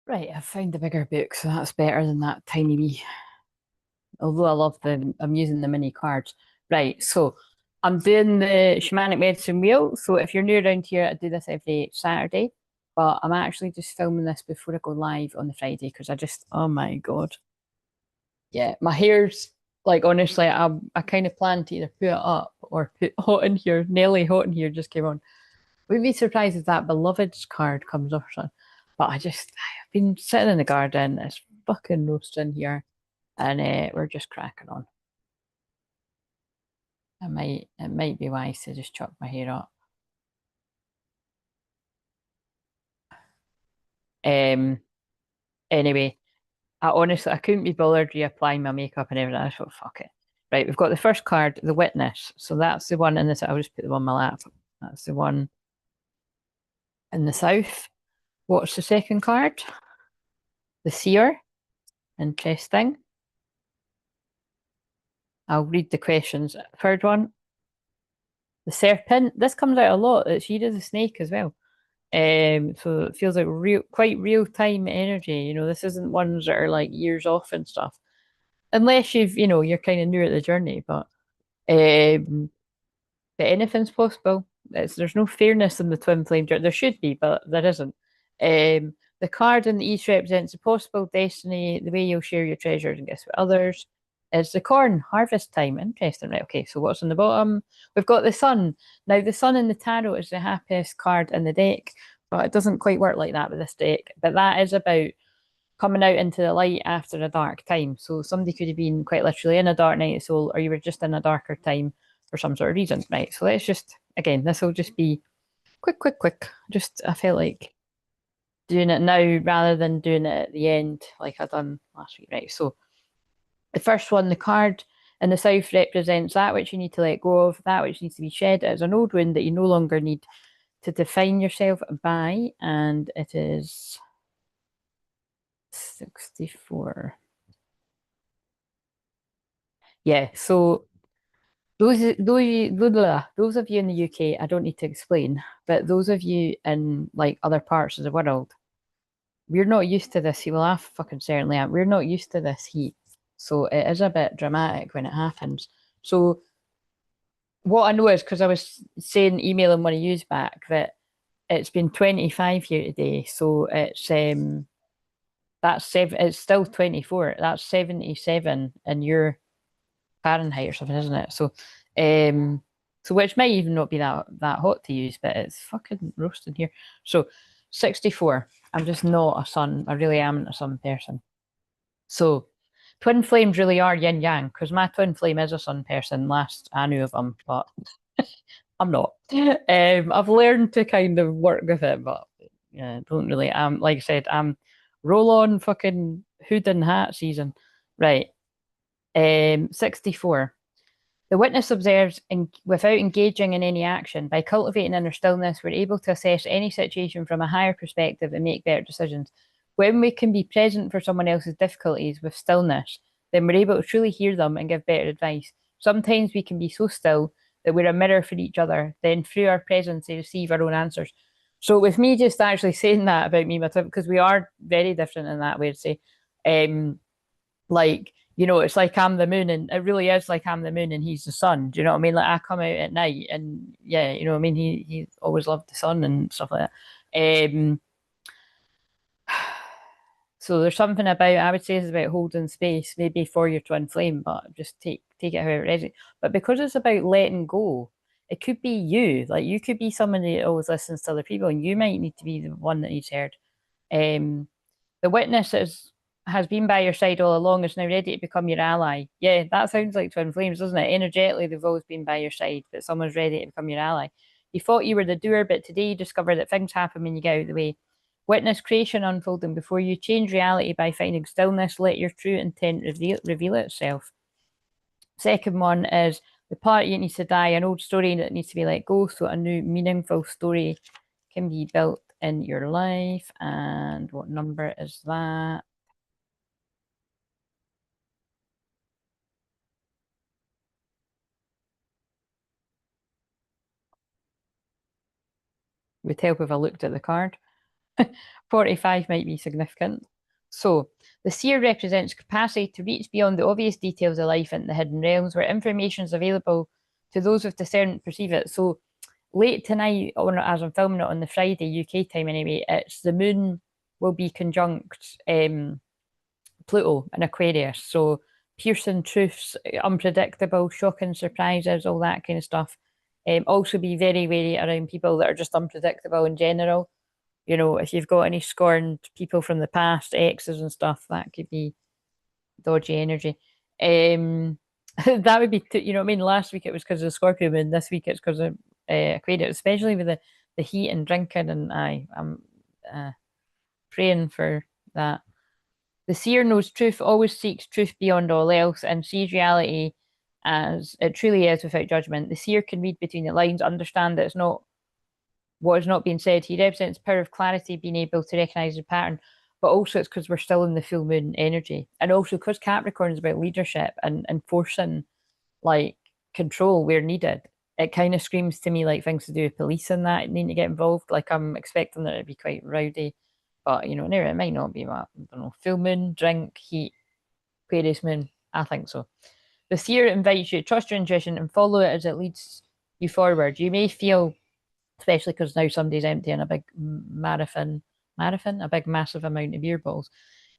Right, I've found the bigger book, so that's better than that tiny wee. Although I'm using the mini cards. Right, so I'm doing the shamanic medicine wheel. So if you're new around here, I do this every Saturday. But I'm actually just filming this before I go live on the Friday because oh my God. Yeah, my hair's like honestly, I kind of plan to either put it up or put hot in here. Nelly hot in here just came on. Wouldn't be surprised if that beloved's card comes off or something. But I've been sitting in the garden, it's fucking roasting here, and we're just cracking on. It might be wise to just chop my hair up. Um, anyway, I couldn't be bothered reapplying my makeup and everything. I thought, fuck it. Right, we've got the first card, the witness. So that's the one in this. I'll just put them on my lap. That's the one in the south. What's the second card? The seer. Interesting. I'll read the questions. Third one, the serpent. This comes out a lot. She does a snake as well. So it feels like quite real time energy. This isn't ones that are like years off and stuff. Unless you're kind of new at the journey, um, but anything's possible. There's no fairness in the twin flame journey. There should be, but there isn't. The card in the east represents the possible destiny, the way you'll share your treasures and gifts with others. It's the corn harvest time. Interesting, right? Okay, so what's on the bottom? We've got the sun. Now, the sun in the tarot is the happiest card in the deck, but it doesn't quite work like that with this deck. But that is about coming out into the light after a dark time. So somebody could have been quite literally in a dark night of soul, or you were just in a darker time for some sort of reason, right? So let's just, again, this will just be quick, quick, quick. Just, I felt like doing it now rather than doing it at the end like I done last week, right? So the first one, the card in the south represents that which you need to let go of, that which needs to be shed. It is an old wound that you no longer need to define yourself by, and it is 64. Yeah, so those of you in the UK, I don't need to explain, but those of you in like other parts of the world, we're not used to this heat. Well, I fucking certainly am. We're not used to this heat. So it is a bit dramatic when it happens. So what I know is because I was saying emailing one of yous back that it's been 25 here today. So that's seven, it's still 24. That's 77 in your Fahrenheit or something, isn't it? Um, so which might even not be that hot to use, but it's fucking roasting here. So 64. I'm just not a sun. I really am a sun person. So twin flames really are yin yang because my twin flame is a sun person. Last I knew of him, but I'm not. I've learned to kind of work with it, but yeah, don't really. Like I said, I'm roll on fucking hood and hat season. Right. 64. The witness observes without engaging in any action. By cultivating inner stillness, we're able to assess any situation from a higher perspective and make better decisions. When we can be present for someone else's difficulties with stillness, then we're able to truly hear them and give better advice. Sometimes we can be so still that we're a mirror for each other. Then, through our presence, they receive our own answers. So, with me just actually saying that about me, because we are very different in that way, to say, um, like it's like I'm the moon, and it really is like I'm the moon and he's the sun. Do you know what I mean? Like I come out at night, and yeah, you know what I mean. He always loved the sun and stuff like that. So there's something about I would say it's about holding space, maybe for your twin flame, but just take it however it is. But because it's about letting go, it could be you. Like you could be someone that always listens to other people, and you might need to be the one that needs heard. Um, the witness has been by your side all along, is now ready to become your ally. Yeah, that sounds like twin flames, doesn't it? Energetically, they've always been by your side, but someone's ready to become your ally. You thought you were the doer, but today you discover that things happen when you get out of the way. Witness creation unfolding before you. Change reality by finding stillness. Let your true intent reveal itself. Second one is the part you needs to die, an old story that needs to be let go, so a new meaningful story can be built in your life. And what number is that? Would help if I looked at the card. 45 might be significant. So, the seer represents capacity to reach beyond the obvious details of life into the hidden realms where information is available to those with discernment perceive it. So, late tonight, as I'm filming it on the Friday, UK time anyway, it's the moon will be conjunct Pluto in Aquarius. So, piercing truths, unpredictable, shocking surprises, all that kind of stuff. Also, be very wary around people that are just unpredictable in general. You know, if you've got any scorned people from the past, exes and stuff, that could be dodgy energy. That would be, you know what I mean? Last week it was because of Scorpio moon. This week it's because of Aquarius, especially with the heat and drinking. And I'm praying for that. The seer knows truth, always seeks truth beyond all else, and sees reality as it truly is without judgment. The seer can read between the lines, understand that it's not what is not being said. He represents power of clarity, being able to recognize the pattern, but also it's because we're still in the full moon energy. And also because Capricorn is about leadership and enforcing like control where needed. It kind of screams to me like things to do with police and that need to get involved. Like I'm expecting that it'd be quite rowdy, but you know, no, it might not be. I don't know. Full moon, drink, heat, Aquarius moon. I think so. The seer invites you to trust your intuition and follow it as it leads you forward. You may feel, especially because now somebody's emptying a big a big massive amount of beer balls.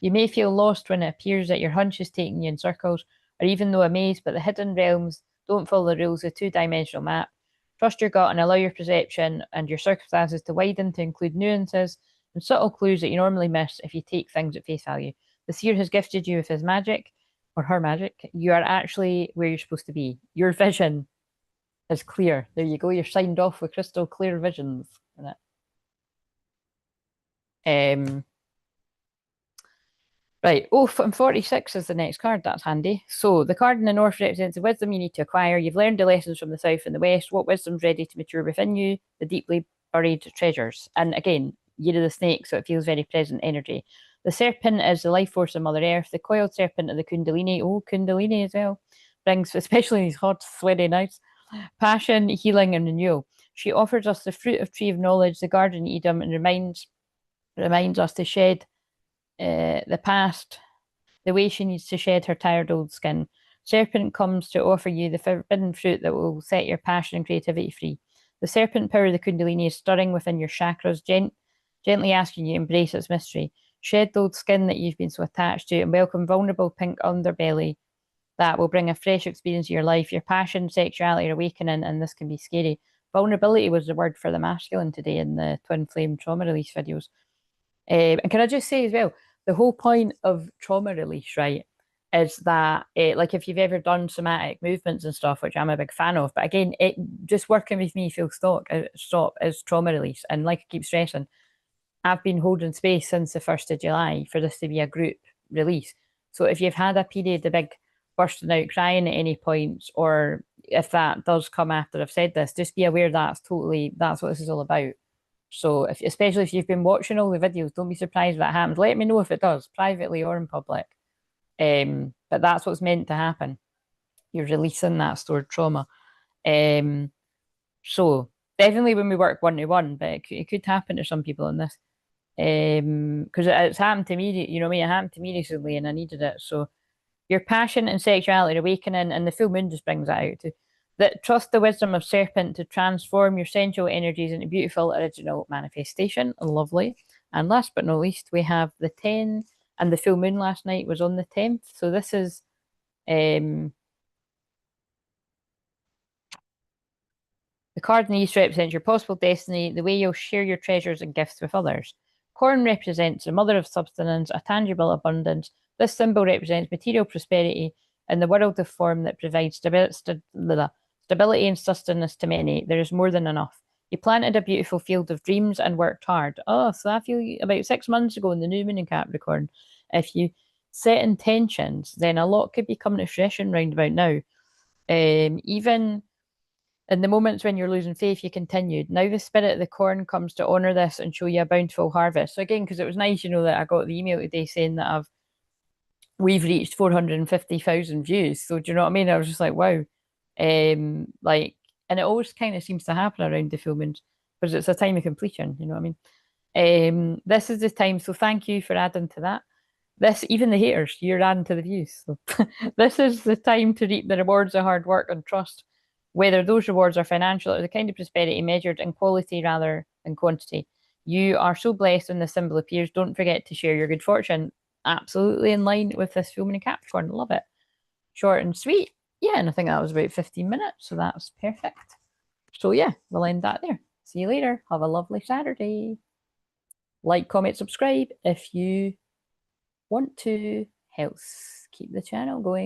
You may feel lost when it appears that your hunch is taking you in circles, or even though amazed, but the hidden realms don't follow the rules of a two-dimensional map. Trust your gut and allow your perception and your circumstances to widen to include nuances and subtle clues that you normally miss if you take things at face value. The seer has gifted you with his magic, or her magic. You are actually where you're supposed to be. Your vision is clear. There you go. You're signed off with crystal clear visions. Right. Oh, and 46 is the next card. That's handy. So the card in the north represents the wisdom you need to acquire. You've learned the lessons from the south and the west. What wisdom's ready to mature within you? The deeply buried treasures. And again, year of the snake, so it feels very present energy. The serpent is the life force of Mother Earth. The coiled serpent of the Kundalini. Oh, Kundalini as well. Brings, especially these hot, sweaty nights, passion, healing, and renewal. She offers us the fruit of tree of knowledge, the garden of Eden, and reminds us to shed the past, the way she needs to shed her tired old skin. Serpent comes to offer you the forbidden fruit that will set your passion and creativity free. The serpent power of the Kundalini is stirring within your chakras, gently asking you to embrace its mystery. Shed the old skin that you've been so attached to and welcome vulnerable pink underbelly that will bring a fresh experience to your life. Your passion, sexuality are awakening, and this can be scary. Vulnerability was the word for the masculine today in the Twinflame trauma release videos. And can I just say as well, the whole point of trauma release, right, is that like if you've ever done somatic movements and stuff, which I'm a big fan of, but again, it just working with me full stop is trauma release. And like I keep stressing, I've been holding space since the 1st of July for this to be a group release. So if you've had a period of big bursting out crying at any point, or if that does come after I've said this, just be aware that's what this is all about. So especially if you've been watching all the videos, don't be surprised if that happens. Let me know if it does, privately or in public. But that's what's meant to happen. You're releasing that stored trauma. So definitely when we work one-to-one, but it could happen to some people in this. Because it's happened to me, you know what I mean? It happened to me recently and I needed it. So your passion and sexuality awakening, and the full moon just brings that out too. That trust the wisdom of serpent to transform your sensual energies into beautiful original manifestation. Lovely. And last but not least, we have the 10, and the full moon last night was on the 10th. So this is the card in the east represents your possible destiny, the way you'll share your treasures and gifts with others. Corn represents the mother of substance, a tangible abundance. This symbol represents material prosperity in the world of form that provides stability and sustenance to many. There is more than enough. You planted a beautiful field of dreams and worked hard. Oh, so I feel about 6 months ago in the new moon in Capricorn, if you set intentions, then a lot could be coming to fruition round about now. Even in the moments when you're losing faith, you continued. Now the spirit of the corn comes to honour this and show you a bountiful harvest. So again, because it was nice, you know, that I got the email today saying that we've reached 450,000 views. So do you know what I mean? I was just like, wow. Like, and it always kind of seems to happen around the full moons because it's a time of completion, you know what I mean? This is the time, so thank you for adding to that. This, even the haters, you're adding to the views. So this is the time to reap the rewards of hard work and trust, whether those rewards are financial or the kind of prosperity measured in quality rather than quantity. You are so blessed when the symbol appears. Don't forget to share your good fortune. Absolutely in line with this full moon in Capricorn. Love it. Short and sweet. Yeah, and I think that was about 15 minutes, so that was perfect. So yeah, we'll end that there. See you later. Have a lovely Saturday. Like, comment, subscribe if you want to help keep the channel going.